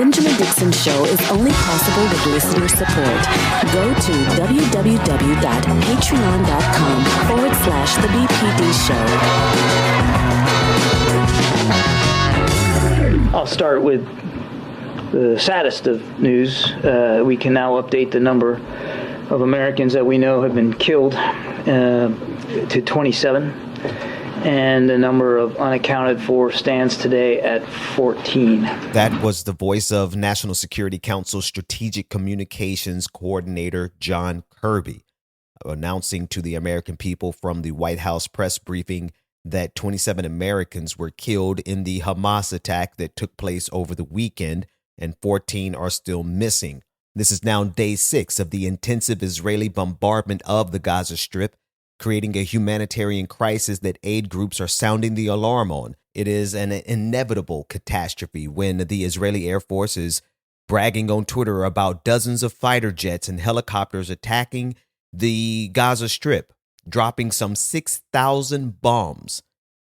Benjamin Dixon Show is only possible with listener support. Go to www.patreon.com/The BPD Show. I'll start with the saddest of news. We can now update the number of Americans that we know have been killed to 27. And the number of unaccounted for stands today at 14. That was the voice of National Security Council Strategic Communications Coordinator John Kirby announcing to the American people from the White House press briefing that 27 Americans were killed in the Hamas attack that took place over the weekend, and 14 are still missing. This is now day 6 of the intensive Israeli bombardment of the Gaza Strip, creating a humanitarian crisis that aid groups are sounding the alarm on. It is an inevitable catastrophe when the Israeli Air Force is bragging on Twitter about dozens of fighter jets and helicopters attacking the Gaza Strip, dropping some 6,000 bombs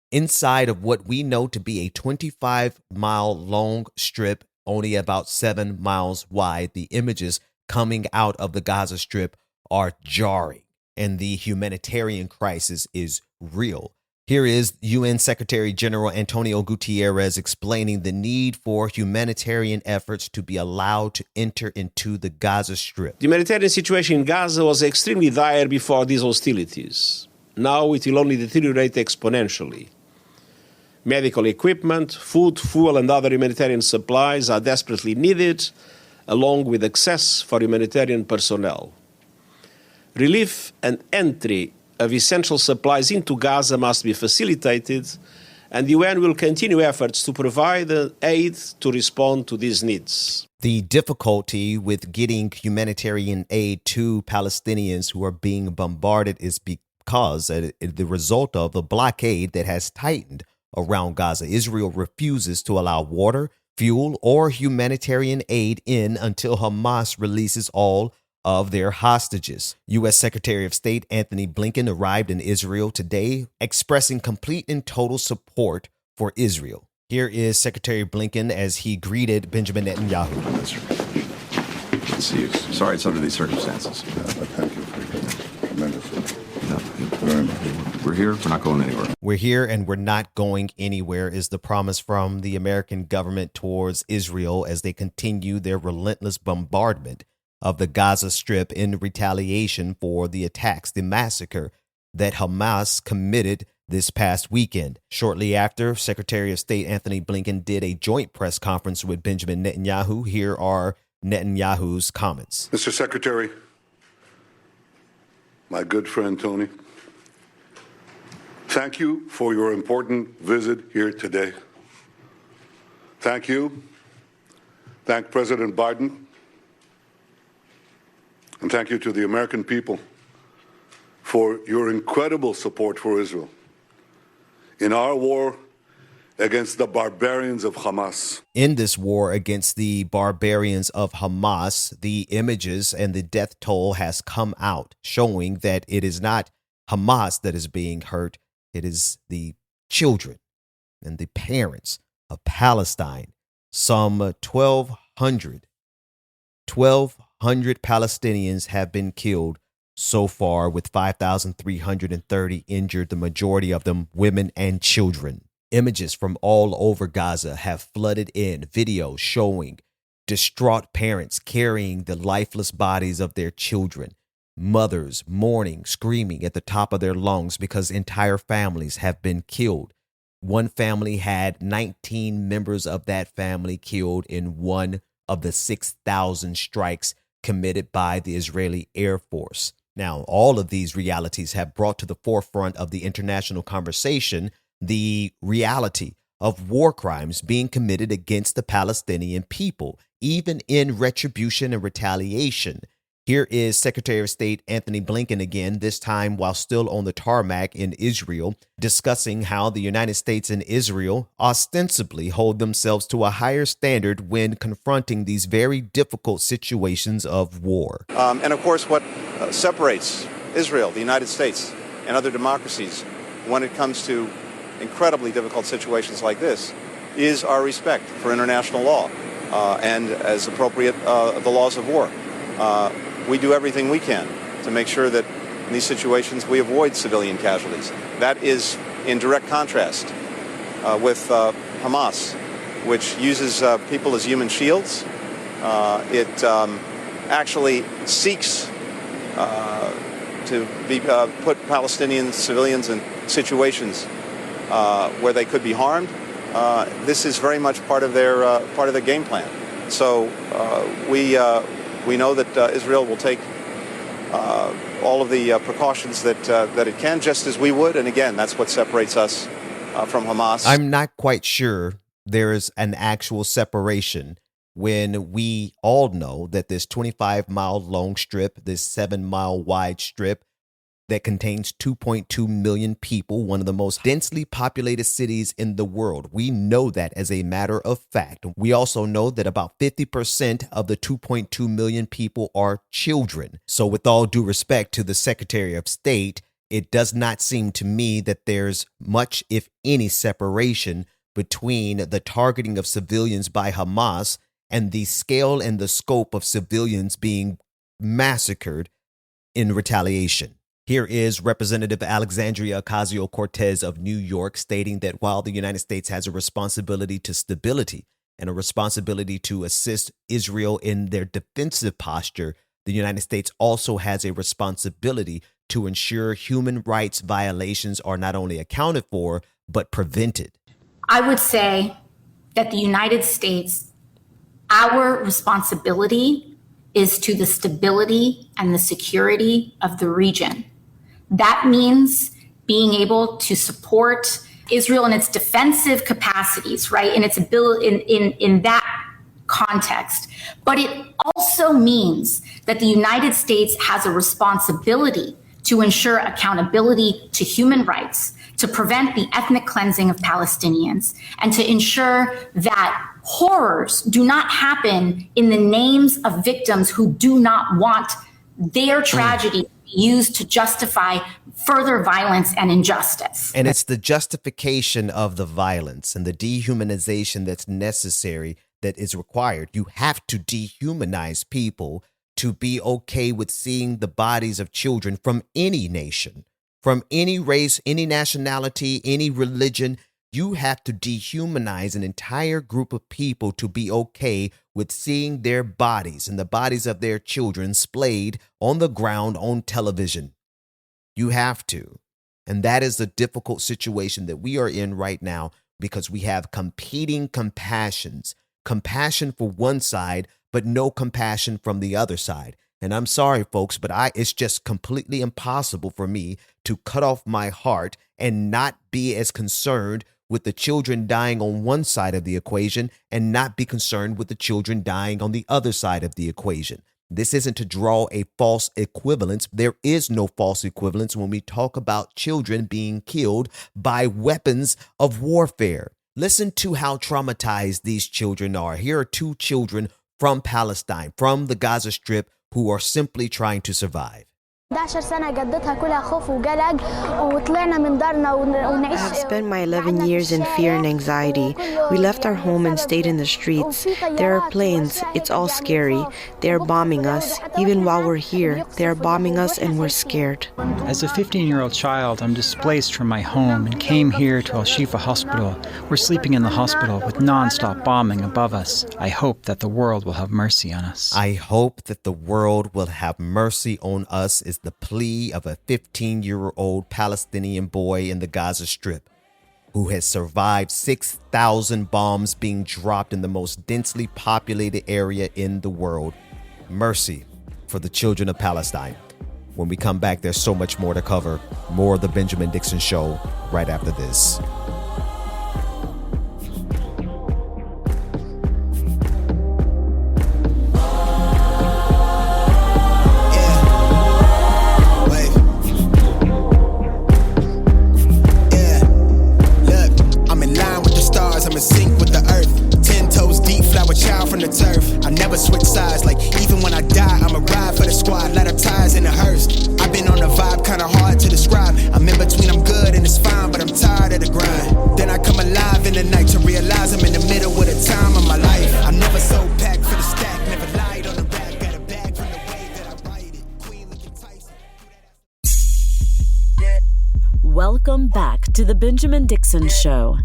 inside of what we know to be a 25-mile-long strip, only about 7 miles wide. The images coming out of the Gaza Strip are jarring, and the humanitarian crisis is real. Here is UN Secretary General Antonio Guterres explaining the need for humanitarian efforts to be allowed to enter into the Gaza Strip. The humanitarian situation in Gaza was extremely dire before these hostilities. Now it will only deteriorate exponentially. Medical equipment, food, fuel, and other humanitarian supplies are desperately needed, along with access for humanitarian personnel. Relief and entry of essential supplies into Gaza must be facilitated, and the UN will continue efforts to provide aid to respond to these needs. The difficulty with getting humanitarian aid to Palestinians who are being bombarded is because the result of the blockade that has tightened around Gaza. Israel refuses to allow water, fuel, or humanitarian aid in until Hamas releases all of their hostages. U.S. Secretary of State Anthony Blinken arrived in Israel today, expressing complete and total support for Israel. Here is Secretary Blinken as he greeted Benjamin Netanyahu. Let's see. Sorry, it's under these circumstances. Thank you for tremendously. Very much. We're here. We're not going anywhere. We're here and we're not going anywhere is the promise from the American government towards Israel as they continue their relentless bombardment of the Gaza Strip in retaliation for the attacks, the massacre that Hamas committed this past weekend. Shortly after, Secretary of State Anthony Blinken did a joint press conference with Benjamin Netanyahu. Here are Netanyahu's comments. Mr. Secretary, my good friend Tony, thank you for your important visit here today. Thank you. Thank President Biden. And thank you to the American people for your incredible support for Israel in our war against the barbarians of Hamas. In this war against the barbarians of Hamas, the images and the death toll has come out, showing that it is not Hamas that is being hurt. It is the children and the parents of Palestine. Some 1,200 Palestinians have been killed so far, with 5,330 injured, the majority of them women and children. Images from all over Gaza have flooded in, videos showing distraught parents carrying the lifeless bodies of their children, mothers mourning, screaming at the top of their lungs because entire families have been killed. One family had 19 members of that family killed in one of the 6,000 strikes committed by the Israeli Air Force. Now, all of these realities have brought to the forefront of the international conversation the reality of war crimes being committed against the Palestinian people, even in retribution and retaliation. Here is Secretary of State Anthony Blinken again, this time while still on the tarmac in Israel, discussing how the United States and Israel ostensibly hold themselves to a higher standard when confronting these very difficult situations of war. And of course, what separates Israel, the United States, and other democracies when it comes to incredibly difficult situations like this is our respect for international law. and, as appropriate, the laws of war. We do everything we can to make sure that in these situations we avoid civilian casualties. That is in direct contrast with Hamas, which uses people as human shields. It actually seeks to put Palestinian civilians in situations where they could be harmed. This is very much part of their game plan. So we know that Israel will take all of the precautions that it can, just as we would. And again, that's what separates us from Hamas. I'm not quite sure there is an actual separation when we all know that this 25-mile long strip, this 7-mile wide strip that contains 2.2 million people, one of the most densely populated cities in the world. We know that as a matter of fact. We also know that about 50% of the 2.2 million people are children. So with all due respect to the Secretary of State, it does not seem to me that there's much, if any, separation between the targeting of civilians by Hamas and the scale and the scope of civilians being massacred in retaliation. Here is Representative Alexandria Ocasio-Cortez of New York stating that while the United States has a responsibility to stability and a responsibility to assist Israel in their defensive posture, the United States also has a responsibility to ensure human rights violations are not only accounted for, but prevented. I would say that the United States, our responsibility is to the stability and the security of the region. That means being able to support Israel in its defensive capacities, right? In its ability, in that context. But it also means that the United States has a responsibility to ensure accountability to human rights, to prevent the ethnic cleansing of Palestinians, and to ensure that horrors do not happen in the names of victims who do not want their tragedy used to justify further violence and injustice. And it's the justification of the violence and the dehumanization that's necessary that is required. You have to dehumanize people to be okay with seeing the bodies of children from any nation, from any race, any nationality, any religion. You have to dehumanize an entire group of people to be okay with seeing their bodies and the bodies of their children splayed on the ground on television. You have to. And that is the difficult situation that we are in right now because we have competing compassions, compassion for one side, but no compassion from the other side. And I'm sorry, folks, but it's just completely impossible for me to cut off my heart and not be as concerned with the children dying on one side of the equation and not be concerned with the children dying on the other side of the equation. This isn't to draw a false equivalence. There is no false equivalence when we talk about children being killed by weapons of warfare. Listen to how traumatized these children are. Here are 2 children from Palestine, from the Gaza Strip, who are simply trying to survive. I have spent my 11 years in fear and anxiety. We left our home and stayed in the streets. There are planes. It's all scary. They are bombing us. Even while we're here, they are bombing us and we're scared. As a 15-year-old child, I'm displaced from my home and came here to Al-Shifa Hospital. We're sleeping in the hospital with non-stop bombing above us. I hope that the world will have mercy on us. I hope that the world will have mercy on us is the plea of a 15-year-old Palestinian boy in the Gaza Strip who has survived 6,000 bombs being dropped in the most densely populated area in the world. Mercy for the children of Palestine. When we come back, there's so much more to cover. More of the Benjamin Dixon Show right after this. I never switch sides, like even when I die, I'ma ride for the squad, let up ties in the hearse. I've been on the vibe, kinda hard to describe. I'm in between, I'm good and it's fine, but I'm tired of the grind. Then I come alive in the night to realize I'm in the middle of the time of my life. I'm never so Welcome back to the Benjamin Dixon Show.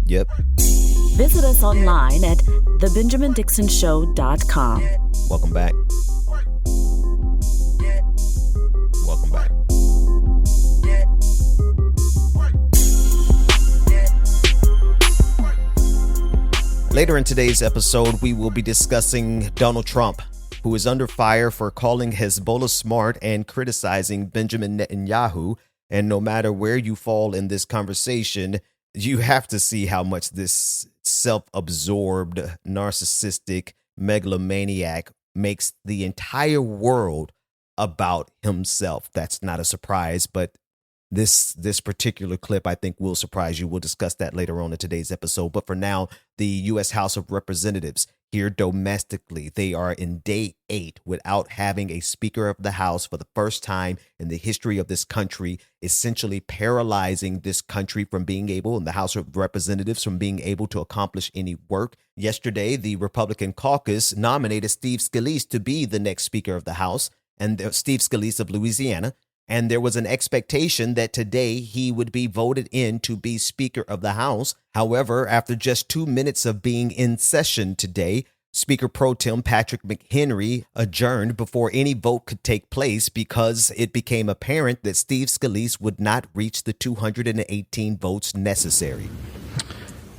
Yep. Visit us online at thebenjamindixonshow.com. Welcome back. Welcome back. Later in today's episode, we will be discussing Donald Trump, who is under fire for calling Hezbollah smart and criticizing Benjamin Netanyahu. And no matter where you fall in this conversation, you have to see how much this self-absorbed, narcissistic megalomaniac makes the entire world about himself. That's not a surprise, but this particular clip, I think, will surprise you. We'll discuss that later on in today's episode. But for now, the U.S. House of Representatives here domestically, they are in day 8 without having a Speaker of the House for the first time in the history of this country, essentially paralyzing this country from being able, and the House of Representatives from being able to accomplish any work. Yesterday, the Republican caucus nominated Steve Scalise to be the next Speaker of the House, and Steve Scalise of Louisiana. And there was an expectation that today he would be voted in to be Speaker of the House. However, after just 2 minutes of being in session today, Speaker Pro Tem Patrick McHenry adjourned before any vote could take place because it became apparent that Steve Scalise would not reach the 218 votes necessary.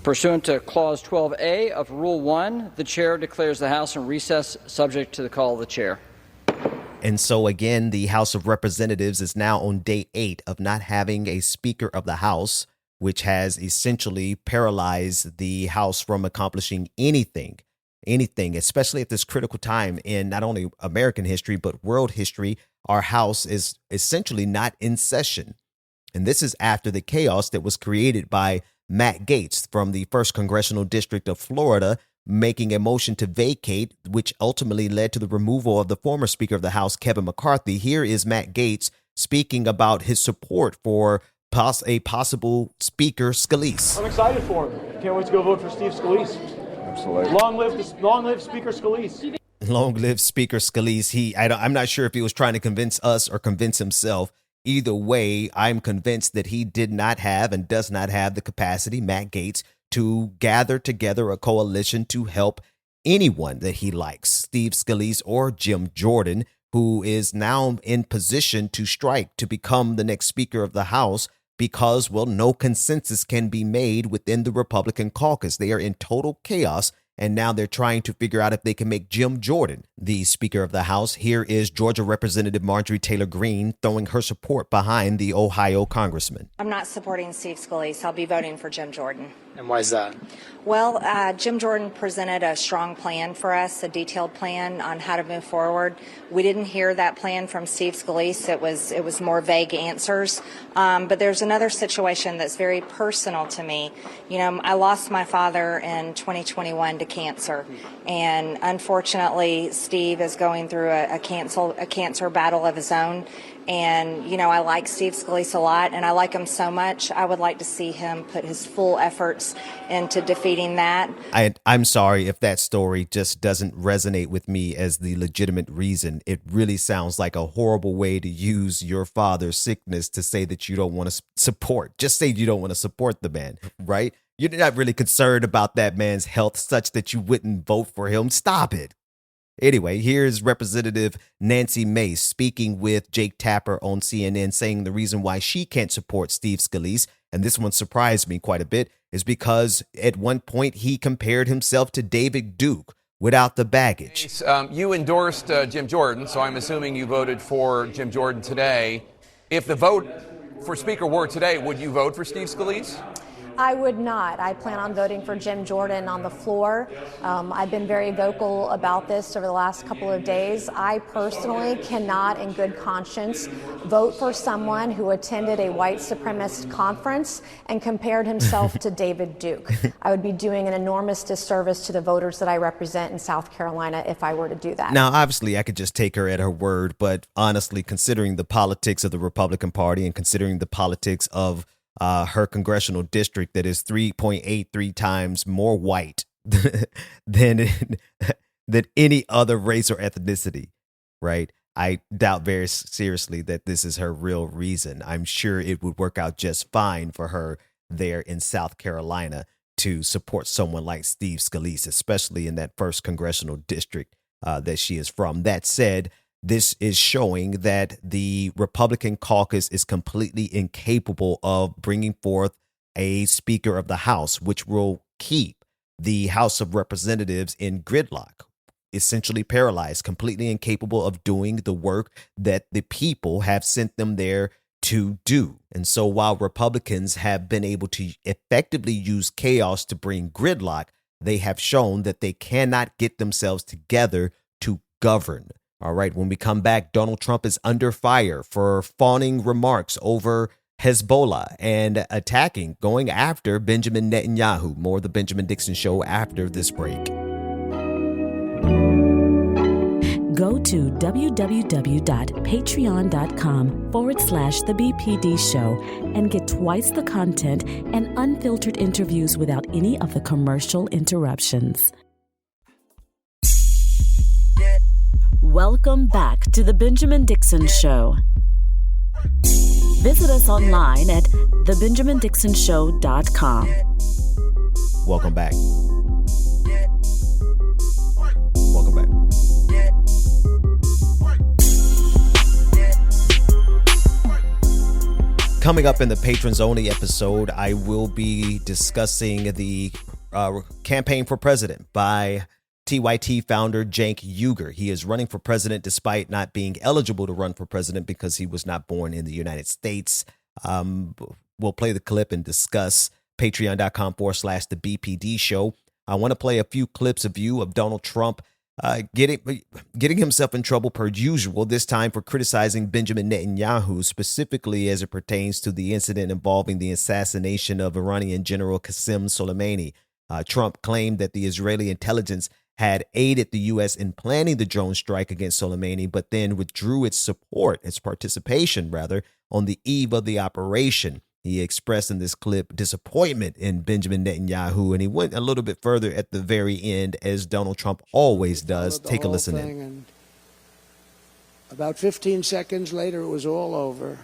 Pursuant to Clause 12A of Rule 1, the chair declares the House in recess subject to the call of the chair. And so, again, the House of Representatives is now on day 8 of not having a Speaker of the House, which has essentially paralyzed the House from accomplishing anything, especially at this critical time in not only American history, but world history. Our House is essentially not in session. And this is after the chaos that was created by Matt Gaetz from the 1st Congressional District of Florida, making a motion to vacate, which ultimately led to the removal of the former Speaker of the House, Kevin McCarthy. Here is Matt Gaetz speaking about his support for a possible Speaker Scalise. I'm excited for him. Can't wait to go vote for Steve Scalise. Absolutely. Long live Speaker Scalise. Long live Speaker Scalise. I'm not sure if he was trying to convince us or convince himself. Either way, I'm convinced that he did not have and does not have the capacity, Matt Gaetz, to gather together a coalition to help anyone that he likes, Steve Scalise or Jim Jordan, who is now in position to strike to become the next Speaker of the House because, well, no consensus can be made within the Republican caucus. They are in total chaos, and now they're trying to figure out if they can make Jim Jordan the Speaker of the House. Here is Georgia Representative Marjorie Taylor Greene throwing her support behind the Ohio congressman. I'm not supporting Steve Scalise. I'll be voting for Jim Jordan. And why is that? Well, Jim Jordan presented a strong plan for us, a detailed plan on how to move forward. We didn't hear that plan from Steve Scalise. It was more vague answers. But there's another situation that's very personal to me. You know, I lost my father in 2021 to cancer, and unfortunately, Steve is going through a cancer battle of his own. And, you know, I like Steve Scalise a lot, and I like him so much. I would like to see him put his full efforts into defeating that. I'm sorry if that story just doesn't resonate with me as the legitimate reason. It really sounds like a horrible way to use your father's sickness to say that you don't want to support. Just say you don't want to support the man, right? You're not really concerned about that man's health such that you wouldn't vote for him. Stop it. Anyway, here's Representative Nancy Mace speaking with Jake Tapper on CNN, saying the reason why she can't support Steve Scalise, and this one surprised me quite a bit, is because at one point he compared himself to David Duke without the baggage. You endorsed Jim Jordan, so I'm assuming you voted for Jim Jordan today. If the vote for Speaker were today, would you vote for Steve Scalise? I would not. I plan on voting for Jim Jordan on the floor. I've been very vocal about this over the last couple of days. I personally cannot, in good conscience, vote for someone who attended a white supremacist conference and compared himself to David Duke. I would be doing an enormous disservice to the voters that I represent in South Carolina if I were to do that. Now, obviously, I could just take her at her word, but honestly, considering the politics of the Republican Party and considering the politics of her congressional district that is 3.83 times more white than any other race or ethnicity, right? I doubt very seriously that this is her real reason. I'm sure it would work out just fine for her there in South Carolina to support someone like Steve Scalise, especially in that first congressional district that she is from. That said, this is showing that the Republican caucus is completely incapable of bringing forth a Speaker of the House, which will keep the House of Representatives in gridlock, essentially paralyzed, completely incapable of doing the work that the people have sent them there to do. And so while Republicans have been able to effectively use chaos to bring gridlock, they have shown that they cannot get themselves together to govern. All right, when we come back, Donald Trump is under fire for fawning remarks over Hezbollah and attacking, going after Benjamin Netanyahu. More of the Benjamin Dixon Show after this break. Go to www.patreon.com/The BPD Show and get twice the content and unfiltered interviews without any of the commercial interruptions. Welcome back to The Benjamin Dixon Show. Visit us online at thebenjamindixonshow.com. Welcome back. Welcome back. Coming up in the Patrons Only episode, I will be discussing the campaign for president by TYT founder Cenk Uygur. He is running for president despite not being eligible to run for president because he was not born in the United States. We'll play the clip and discuss. Patreon.com/The BPD Show. I want to play a few clips of Donald Trump getting himself in trouble per usual, this time for criticizing Benjamin Netanyahu, specifically as it pertains to the incident involving the assassination of Iranian General Qasem Soleimani. Trump claimed that the Israeli intelligence had aided the U.S. in planning the drone strike against Soleimani, but then withdrew its participation, on the eve of the operation. He expressed in this clip disappointment in Benjamin Netanyahu, and he went a little bit further at the very end, as Donald Trump always does. Take a listen in. And about 15 seconds later, it was all over,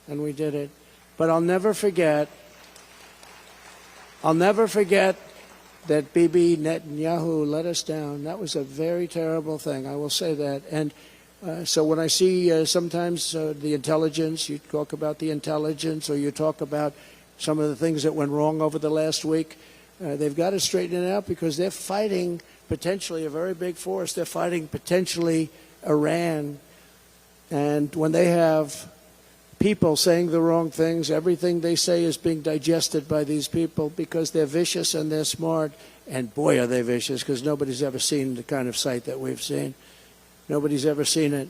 and we did it. But I'll never forget that Bibi Netanyahu let us down. That was a very terrible thing. I will say that. And so when I see sometimes the intelligence, you talk about the intelligence, or you talk about some of the things that went wrong over the last week, they've got to straighten it out, because they're fighting potentially a very big force. They're fighting potentially Iran. And when they have people saying the wrong things, everything they say is being digested by these people, because they're vicious and they're smart. And boy, are they vicious, because nobody's ever seen the kind of sight that we've seen. Nobody's ever seen it.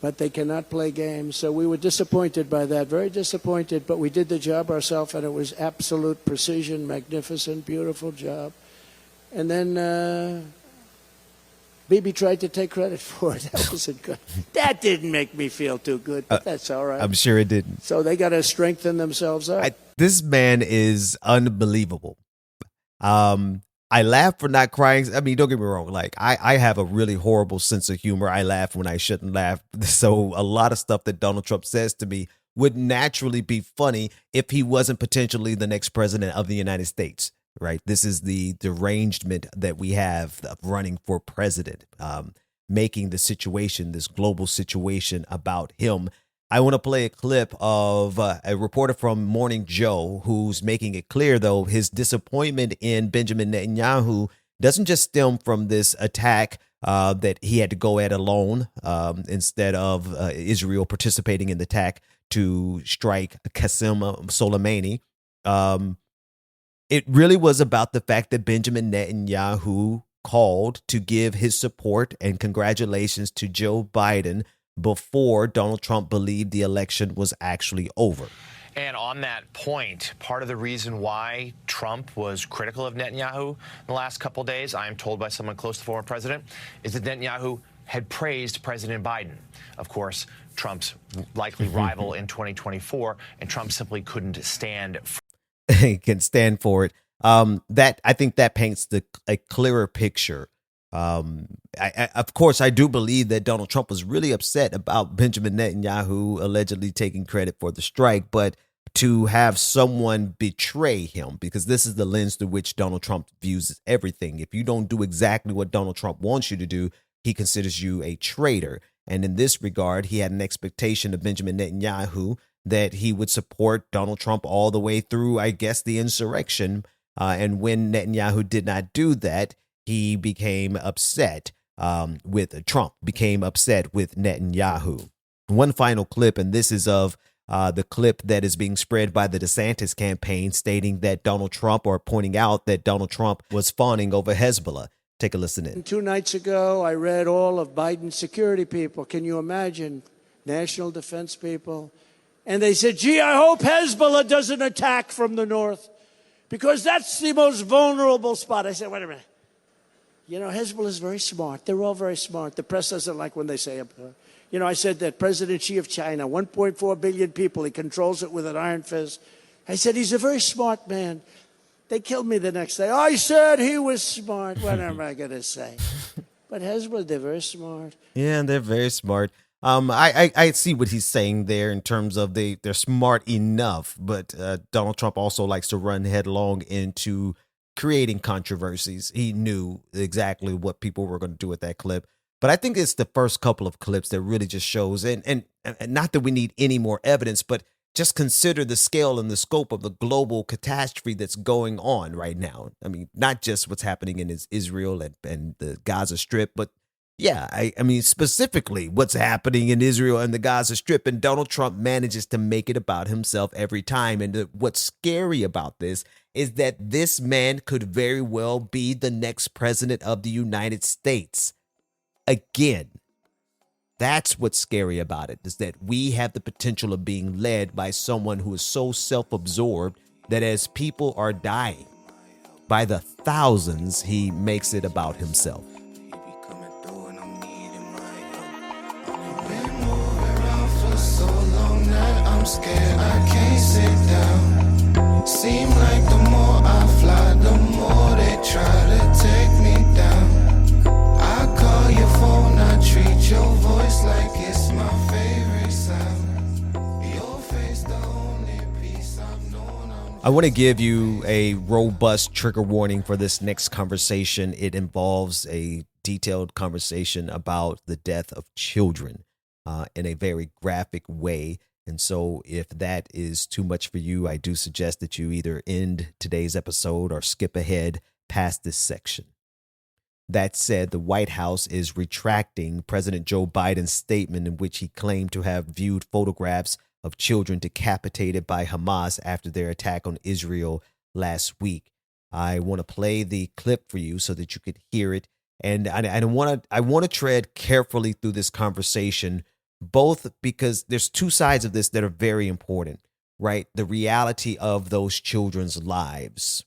But they cannot play games. So we were disappointed by that, very disappointed. But we did the job ourselves, and it was absolute precision, magnificent, beautiful job. And then Bibi tried to take credit for it. That wasn't good. That didn't make me feel too good, but that's all right. I'm sure it didn't. So they got to strengthen themselves up. This man is unbelievable. I laugh for not crying. I mean, don't get me wrong. Like, I have a really horrible sense of humor. I laugh when I shouldn't laugh. So a lot of stuff that Donald Trump says to me would naturally be funny if he wasn't potentially the next president of the United States, right? This is the derangement that we have of running for president, making the situation, this global situation, about him. I want to play a clip of a reporter from Morning Joe who's making it clear, though, his disappointment in Benjamin Netanyahu doesn't just stem from this attack that he had to go at alone instead of Israel participating in the attack to strike Qasem Soleimani. It really was about the fact that Benjamin Netanyahu called to give his support and congratulations to Joe Biden before Donald Trump believed the election was actually over. And on that point, part of the reason why Trump was critical of Netanyahu in the last couple of days, I am told by someone close to the former president, is that Netanyahu had praised President Biden. Of course, Trump's likely rival in 2024, and Trump simply couldn't stand can stand for it. I think that paints a clearer picture Of course, I do believe that Donald Trump was really upset about Benjamin Netanyahu allegedly taking credit for the strike, but to have someone betray him, because this is the lens through which Donald Trump views everything. If you don't do exactly what Donald Trump wants you to do, he considers you a traitor. And in this regard, he had an expectation of Benjamin Netanyahu that he would support Donald Trump all the way through, I guess, the insurrection. And when Netanyahu did not do that, he became upset with Trump, became upset with Netanyahu. One final clip, and this is of the clip that is being spread by the DeSantis campaign stating that Donald Trump, or pointing out that Donald Trump was fawning over Hezbollah. Take a listen in. 2 nights ago, I read all of Biden's security people. Can you imagine? National defense people. And they said, gee, I hope Hezbollah doesn't attack from the north because that's the most vulnerable spot. I said, wait a minute. You know, Hezbollah is very smart. They're all very smart. The press doesn't like when they say, I said that President Xi of China, 1.4 billion people, he controls it with an iron fist. I said, he's a very smart man. They killed me the next day. I said he was smart. What am I going to say? But Hezbollah, they're very smart. Yeah, they're very smart. I see what he's saying there in terms of they're smart enough, but Donald Trump also likes to run headlong into creating controversies. He knew exactly what people were going to do with that clip. But I think it's the first couple of clips that really just shows, and not that we need any more evidence, but just consider the scale and the scope of the global catastrophe that's going on right now. I mean, not just what's happening in Israel and the Gaza Strip, but yeah, I mean, specifically what's happening in Israel and the Gaza Strip. And Donald Trump manages to make it about himself every time. And what's scary about this is that this man could very well be the next president of the United States. Again, that's what's scary about it, is that we have the potential of being led by someone who is so self-absorbed that as people are dying by the thousands, he makes it about himself. I'm scared, I can't sit down. Seem like the more I fly, the more they try to take me down. I call your phone, I treat your voice like it's my favorite sound. Your face the only piece I've known. I want to give you a robust trigger warning for this next conversation. It involves a detailed conversation about the death of children in a very graphic way. And so if that is too much for you, I do suggest that you either end today's episode or skip ahead past this section. That said, the White House is retracting President Joe Biden's statement in which he claimed to have viewed photographs of children decapitated by Hamas after their attack on Israel last week. I want to play the clip for you so that you could hear it. And I want to tread carefully through this conversation, both because there's two sides of this that are very important, right? The reality of those children's lives,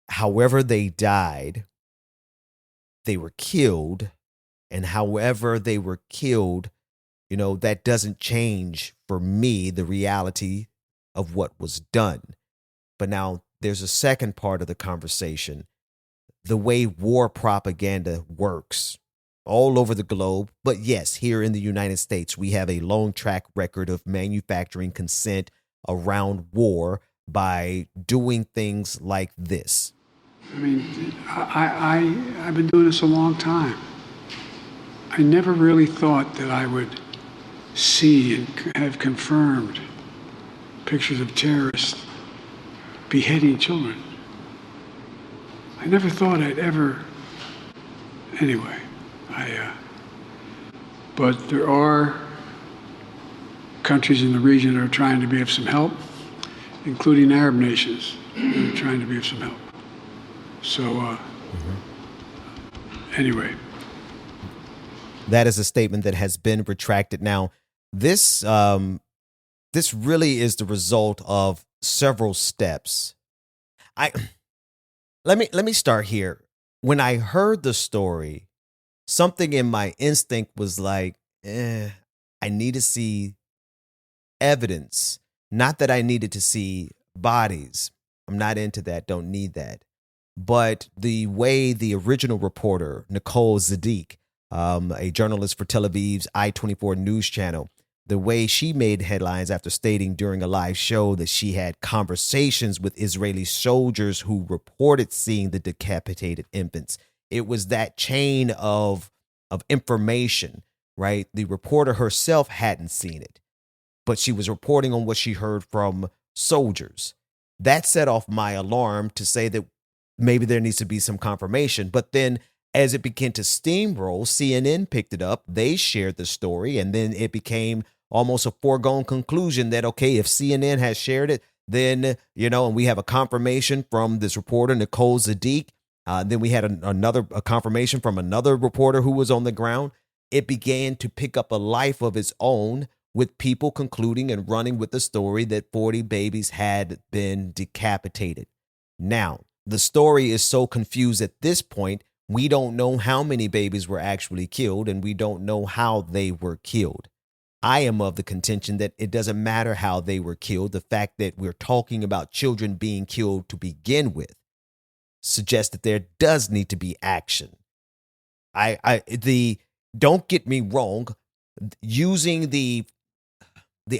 however they died, they were killed, and however they were killed, that doesn't change for me the reality of what was done. But now there's a second part of the conversation, the way war propaganda works all over the globe. But yes, here in the United States, we have a long track record of manufacturing consent around war by doing things like this. I mean, I've been doing this a long time. I never really thought that I would see and have confirmed pictures of terrorists beheading children. I never thought I'd ever, anyway. But there are countries in the region that are trying to be of some help, including Arab nations that are trying to be of some help. So, anyway. That is a statement that has been retracted. Now, this really is the result of several steps. Let me start here. When I heard the story, something in my instinct was like, I need to see evidence. Not that I needed to see bodies. I'm not into that. Don't need that. But the way the original reporter, Nicole Zadik, a journalist for Tel Aviv's I-24 news channel, the way she made headlines after stating during a live show that she had conversations with Israeli soldiers who reported seeing the decapitated infants. It was that chain of information, right? The reporter herself hadn't seen it, but she was reporting on what she heard from soldiers. That set off my alarm to say that maybe there needs to be some confirmation. But then as it began to steamroll, CNN picked it up. They shared the story, and then it became almost a foregone conclusion that, okay, if CNN has shared it, then, and we have a confirmation from this reporter, Nicole Zadik. Then we had a confirmation from another reporter who was on the ground. It began to pick up a life of its own, with people concluding and running with the story that 40 babies had been decapitated. Now, the story is so confused at this point, we don't know how many babies were actually killed, and we don't know how they were killed. I am of the contention that it doesn't matter how they were killed. The fact that we're talking about children being killed to begin with suggests that there does need to be action. Don't get me wrong, using the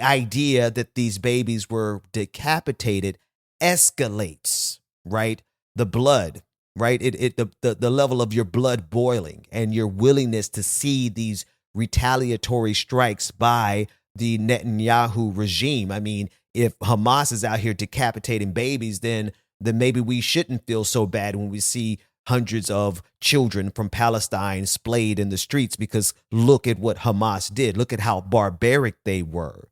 idea that these babies were decapitated escalates, right? The blood, right? The level of your blood boiling and your willingness to see these retaliatory strikes by the Netanyahu regime. I mean, if Hamas is out here decapitating babies, then maybe we shouldn't feel so bad when we see hundreds of children from Palestine splayed in the streets, because look at what Hamas did. Look at how barbaric they were.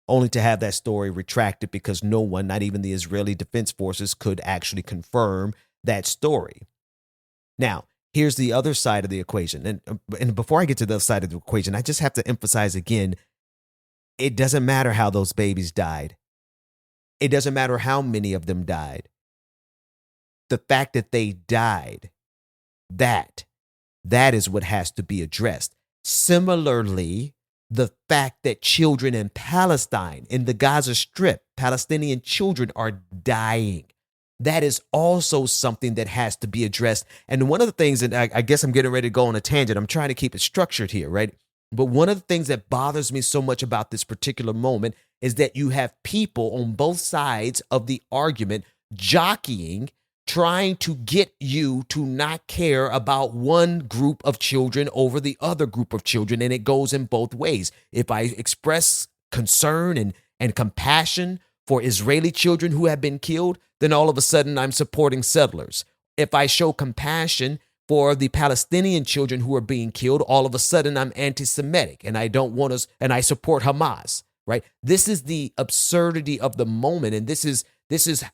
Only to have that story retracted because no one, not even the Israeli Defense Forces, could actually confirm that story. Now, here's the other side of the equation. And before I get to the other side of the equation, I just have to emphasize again, it doesn't matter how those babies died. It doesn't matter how many of them died. The fact that they died, that is what has to be addressed. Similarly, the fact that children in Palestine, in the Gaza Strip, Palestinian children are dying. That is also something that has to be addressed. And one of the things, and I guess I'm getting ready to go on a tangent, I'm trying to keep it structured here, right? But one of the things that bothers me so much about this particular moment is that you have people on both sides of the argument jockeying, trying to get you to not care about one group of children over the other group of children. And it goes in both ways. If I express concern and compassion for Israeli children who have been killed, then all of a sudden I'm supporting settlers. If I show compassion for the Palestinian children who are being killed, all of a sudden I'm anti-Semitic and I don't want to, and I support Hamas, right? This is the absurdity of the moment. And this is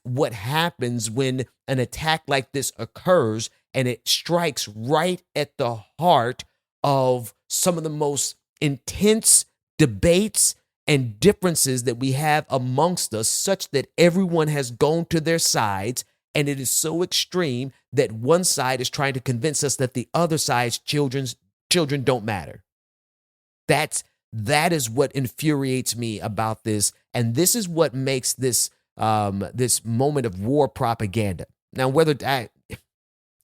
what happens when an attack like this occurs, and it strikes right at the heart of some of the most intense debates and differences that we have amongst us, such that everyone has gone to their sides, and it is so extreme that one side is trying to convince us that the other side's children don't matter. That is what infuriates me about this, and this is what makes this moment of war propaganda. Now, whether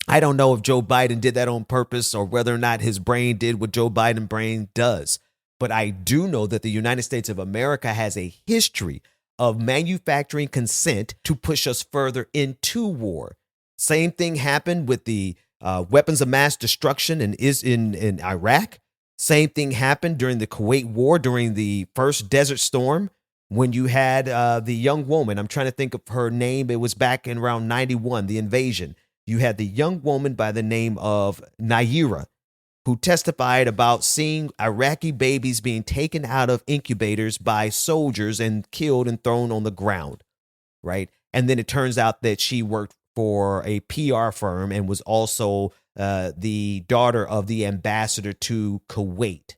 I don't know if Joe Biden did that on purpose or whether or not his brain did what Joe Biden's brain does, but I do know that the United States of America has a history of manufacturing consent to push us further into war. Same thing happened with the weapons of mass destruction in Iraq. Same thing happened during the Kuwait War, during the first Desert Storm, when you had the young woman, I'm trying to think of her name. It was back in around 91, the invasion. You had the young woman by the name of Naira, who testified about seeing Iraqi babies being taken out of incubators by soldiers and killed and thrown on the ground, right? And then it turns out that she worked for a PR firm and was also the daughter of the ambassador to Kuwait.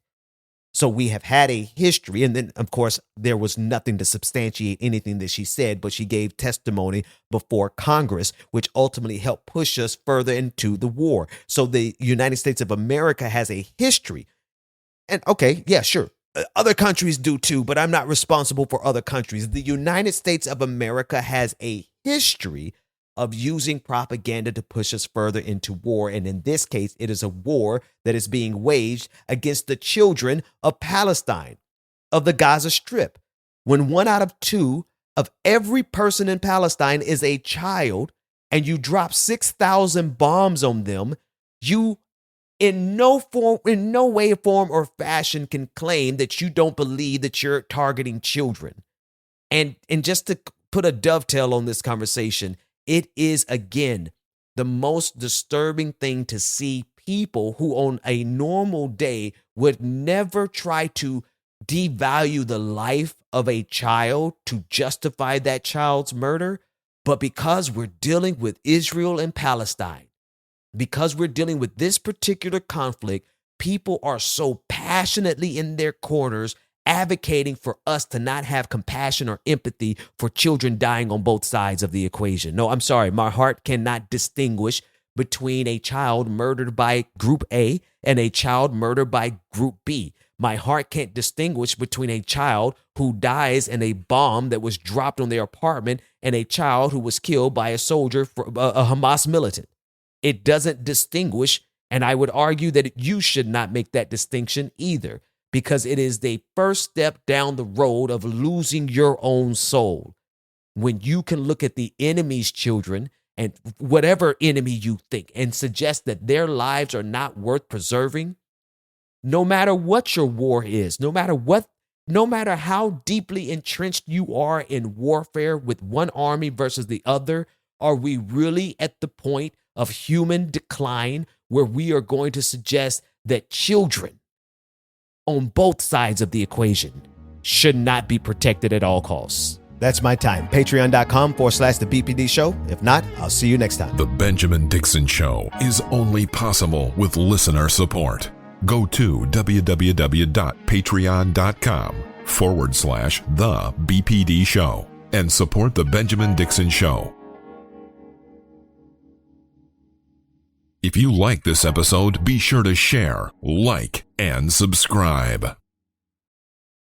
So we have had a history, and then, of course, there was nothing to substantiate anything that she said, but she gave testimony before Congress, which ultimately helped push us further into the war. So the United States of America has a history. And okay, yeah, sure. Other countries do too, but I'm not responsible for other countries. The United States of America has a history of using propaganda to push us further into war. And in this case, it is a war that is being waged against the children of Palestine, of the Gaza Strip. When 1 out of 2 of every person in Palestine is a child, and you drop 6,000 bombs on them, you in no way, form, or fashion can claim that you don't believe that you're targeting children. And just to put a dovetail on this conversation, it is, again, the most disturbing thing to see people who on a normal day would never try to devalue the life of a child to justify that child's murder. But because we're dealing with Israel and Palestine, because we're dealing with this particular conflict, people are so passionately in their corners advocating for us to not have compassion or empathy for children dying on both sides of the equation. No, I'm sorry. My heart cannot distinguish between a child murdered by Group A and a child murdered by Group B. My heart can't distinguish between a child who dies in a bomb that was dropped on their apartment and a child who was killed by a soldier, a Hamas militant. It doesn't distinguish, and I would argue that you should not make that distinction either, because it is the first step down the road of losing your own soul. When you can look at the enemy's children and whatever enemy you think and suggest that their lives are not worth preserving, no matter what your war is, no matter how deeply entrenched you are in warfare with one army versus the other, are we really at the point of human decline where we are going to suggest that children on both sides of the equation should not be protected at all costs? That's my time. Patreon.com/The BPD Show. If not, I'll see you next time. The Benjamin Dixon Show is only possible with listener support. Go to www.patreon.com/The BPD Show and support The Benjamin Dixon Show. If you like this episode, be sure to share, like, and subscribe.